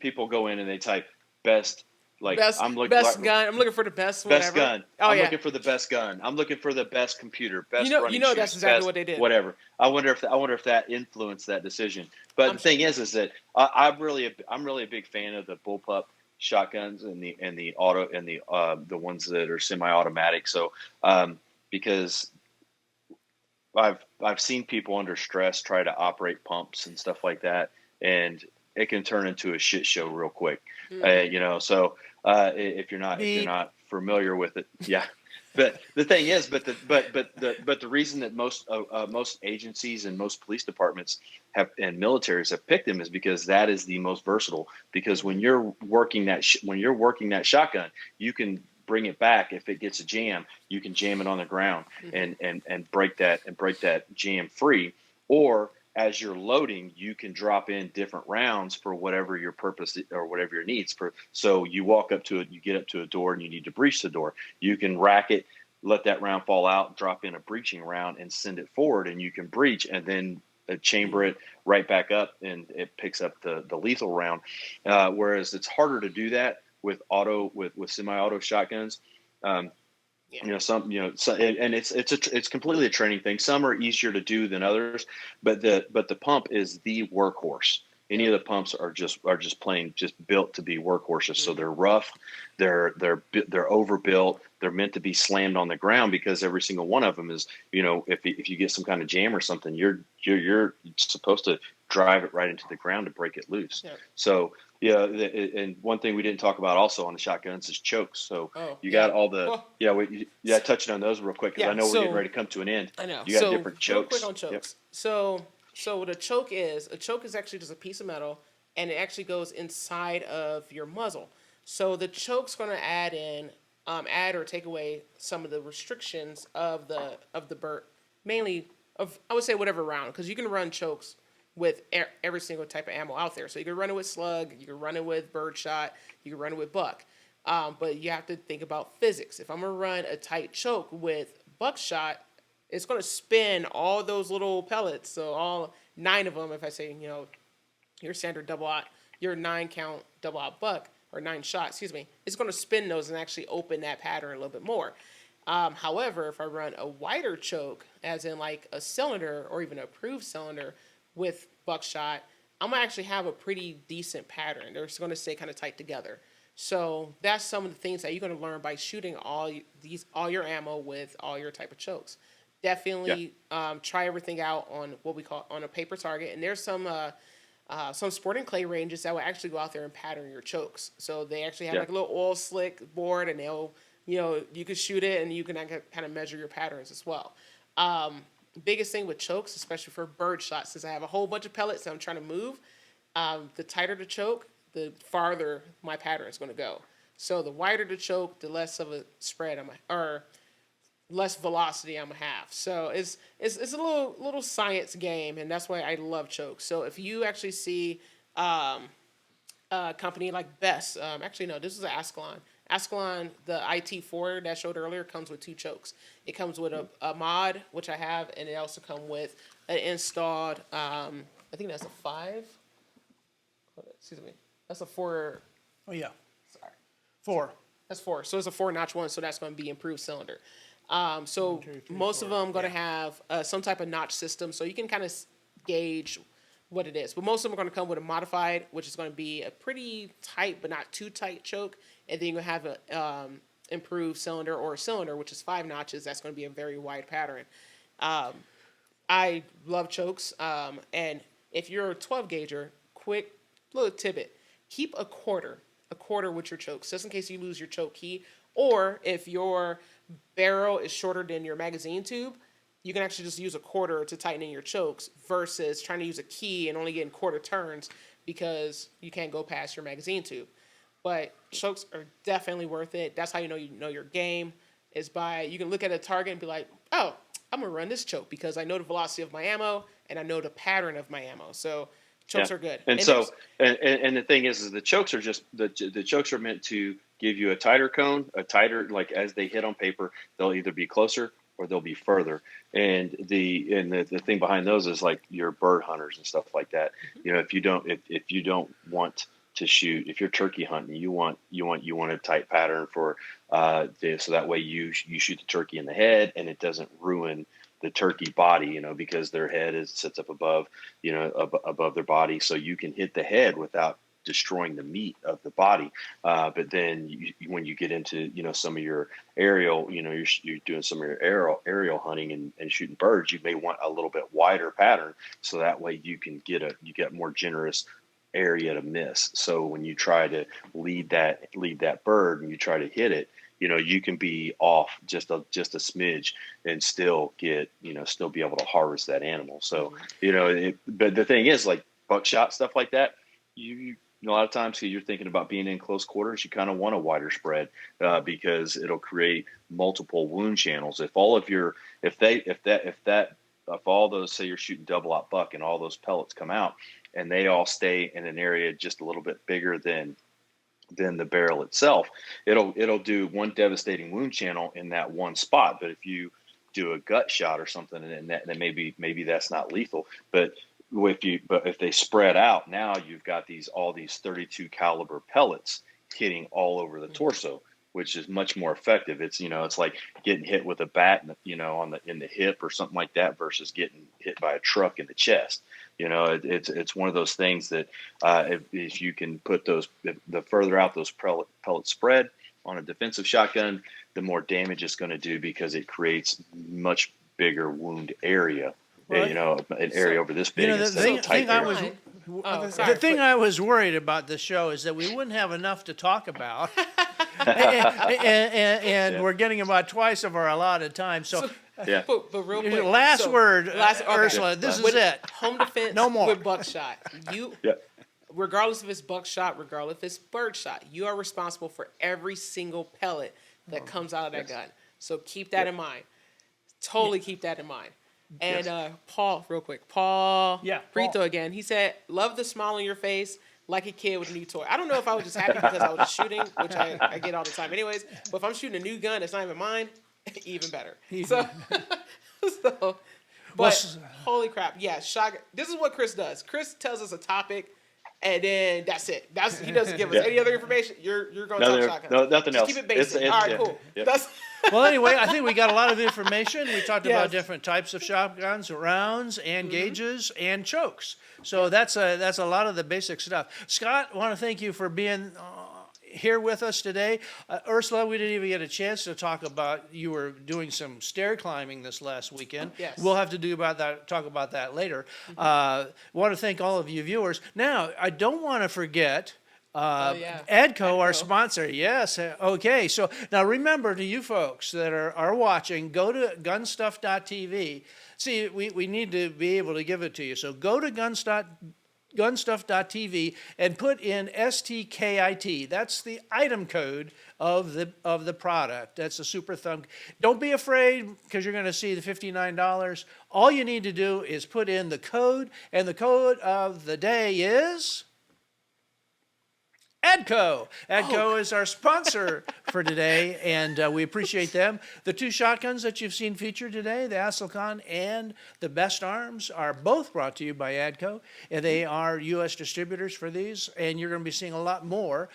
people go in and they type best. Like best gun. I'm looking for the best whatever. Best gun. I'm looking for the best gun. I'm looking for the best computer, best running shoes, that's exactly best what they did. whatever. I wonder if that influenced that decision. But the thing is that I'm really a big fan of the bullpup shotguns and the auto and the ones that are semi-automatic. So because I've seen people under stress try to operate pumps and stuff like that, and it can turn into a shit show real quick. So if you're not familiar with it, yeah. But the thing is, but the reason that most agencies and most police departments and militaries have picked them is because that is the most versatile. Because when you're working that shotgun, you can bring it back. If it gets a jam, you can jam it on the ground and break that jam free. Or as you're loading, you can drop in different rounds for whatever your purpose or whatever your needs. So you walk up to it, you get up to a door, and you need to breach the door. You can rack it, let that round fall out, drop in a breaching round, and send it forward, and you can breach, and then chamber it right back up, and it picks up the lethal round. Whereas it's harder to do that with semi-auto shotguns. It's completely a training thing. Some are easier to do than others, but the pump is the workhorse. Any of the pumps are just built to be workhorses. So they're rough, they're overbuilt, they're meant to be slammed on the ground because every single one of them is, if you get some kind of jam or something, you're supposed to drive it right into the ground to break it loose. Yep. So and one thing we didn't talk about also on the shotguns is chokes. So got all the touching on those real quick because I know we're getting ready to come to an end. I know you got different chokes. Real quick on chokes. Yep. So what a choke is actually just a piece of metal, and it actually goes inside of your muzzle. So the choke's going to add or take away some of the restrictions of the burst, mainly of, I would say, whatever round, because you can run chokes with every single type of ammo out there. So you can run it with slug, you can run it with birdshot, you can run it with buck. But you have to think about physics. If I'm going to run a tight choke with buckshot, it's going to spin all those little pellets. So all 9 of them, if I say, your standard your 9-count double-out buck, or 9 shot, it's going to spin those and actually open that pattern a little bit more. However, if I run a wider choke, as in like a cylinder or even a approved cylinder with buckshot, I'm going to actually have a pretty decent pattern. They're going to stay kind of tight together. So that's some of the things that you're going to learn by shooting all your ammo with all your type of chokes. Definitely try everything out on what we call on a paper target. And there's some sporting clay ranges that will actually go out there and pattern your chokes. So they actually have like a little oil slick board, and they'll, you can shoot it and you can kind of measure your patterns as well. Biggest thing with chokes, especially for bird shots, since I have a whole bunch of pellets that I'm trying to move, the tighter the choke, the farther my pattern is going to go. So the wider the choke, the less of a spread or less velocity I'm gonna have. So it's a little science game, and that's why I love chokes. So if you actually see a company like Best, actually no, this is an Ascalon. Ascalon, the IT4 that I showed earlier, comes with 2 chokes. It comes with a mod, which I have, and it also comes with an installed, I think that's a 5. Excuse me. That's a 4. Oh, yeah. Sorry. 4. That's 4. So it's a 4-notch one. So that's going to be improved cylinder. So 1, 2, 3, most 4. of them going to have some type of notch system, so you can kind of gauge what it is. But most of them are going to come with a modified, which is going to be a pretty tight but not too tight choke, and then you're going to have a improved cylinder or a cylinder, which is 5 notches. That's going to be a very wide pattern. I love chokes, and if you're a 12 gauger, quick little tidbit: keep a quarter with your chokes, just in case you lose your choke key, or if your barrel is shorter than your magazine tube, you can actually just use a quarter to tighten in your chokes versus trying to use a key and only getting quarter turns because you can't go past your magazine tube. But chokes are definitely worth it. That's how you know your game is by you can look at a target and be like, oh, I'm gonna run this choke because I know the velocity of my ammo and I know the pattern of my ammo. So chokes are good. And so and the thing is the chokes are just the chokes are meant to give you a tighter cone, a tighter, like as they hit on paper, they'll either be closer or they'll be further. And the thing behind those is like your bird hunters and stuff like that. You know, if you don't want to shoot, if you're turkey hunting, you want a tight pattern for so that way you shoot the turkey in the head and it doesn't ruin the turkey body, you know, because their head sits up above, you know, above their body, so you can hit the head without destroying the meat of the body. But then when you get into, you know, some of your aerial, you know, you're doing some of your aerial hunting and shooting birds, you may want a little bit wider pattern, so that way you can get more generous area to miss. So when you try to lead that bird and you try to hit it, you know, you can be off just a smidge and still be able to harvest that animal. So, you know, but the thing is, like buckshot stuff like that, you a lot of times you're thinking about being in close quarters, you kind of want a wider spread because it'll create multiple wound channels. If all those, say you're shooting double out buck and all those pellets come out and they all stay in an area just a little bit bigger than the barrel itself, it'll do one devastating wound channel in that one spot. But if you do a gut shot or something, and then maybe that's not lethal, but if they spread out, now you've got all these 32 caliber pellets hitting all over the torso, which is much more effective. It's, you know, it's like getting hit with a bat, you know, in the hip or something like that versus getting hit by a truck in the chest. You know, it's one of those things that if you can put the further out those pellets spread on a defensive shotgun, the more damage it's going to do because it creates much bigger wound area. Well, you know, an area over this big. You know, the thing I was worried about this show is that we wouldn't have enough to talk about, and we're getting about twice of our allotted time. So but real quick, last word, Ursula. This is it. Home defense, no more with buckshot. Regardless if it's buckshot, regardless if it's birdshot, you are responsible for every single pellet that comes out of that gun. So keep that in mind. Totally keep that in mind. And Paul, real quick, Brito again. He said, "Love the smile on your face, like a kid with a new toy." I don't know if I was just happy because I was just shooting, which I get all the time, anyways. But if I'm shooting a new gun that's not even mine, even better. But holy crap, yeah, shotgun. This is what Chris does. Chris tells us a topic, and then that's it. He doesn't give us any other information. You're going to talk shotguns. No, nothing else. Keep it basic. All right, cool. That's. Well, anyway, I think we got a lot of information. We talked about different types of shotguns, rounds, and gauges, and chokes. So that's a lot of the basic stuff. Scott, I want to thank you for being here with us today. Ursula, we didn't even get a chance to talk about, you were doing some stair climbing this last weekend. Yes. We'll have to talk about that later. Want to thank all of you viewers. Now, I don't want to forget Adco, our sponsor. Yes. Okay. So now remember, to you folks that are watching, go to gunstuff.tv. See, we need to be able to give it to you. So go to gunstuff.tv and put in STKIT. That's the item code of the product. That's the super thumb. Don't be afraid, because you're going to see the $59. All you need to do is put in the code, and the code of the day is Adco. Adco is our sponsor for today, and we appreciate them. The two shotguns that you've seen featured today, the Asselcon and the Best Arms, are both brought to you by Adco, and they are U.S. distributors for these, and you're going to be seeing a lot more.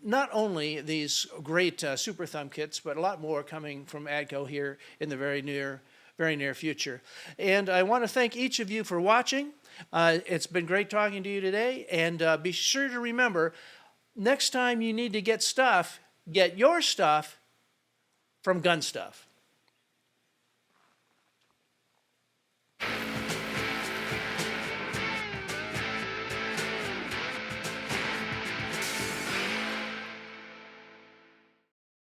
not only these great Super Thumb kits, but a lot more coming from AGCO here in the very near future. And I want to thank each of you for watching. It's been great talking to you today, and be sure to remember, next time you need to get stuff, get your stuff from GunStuff.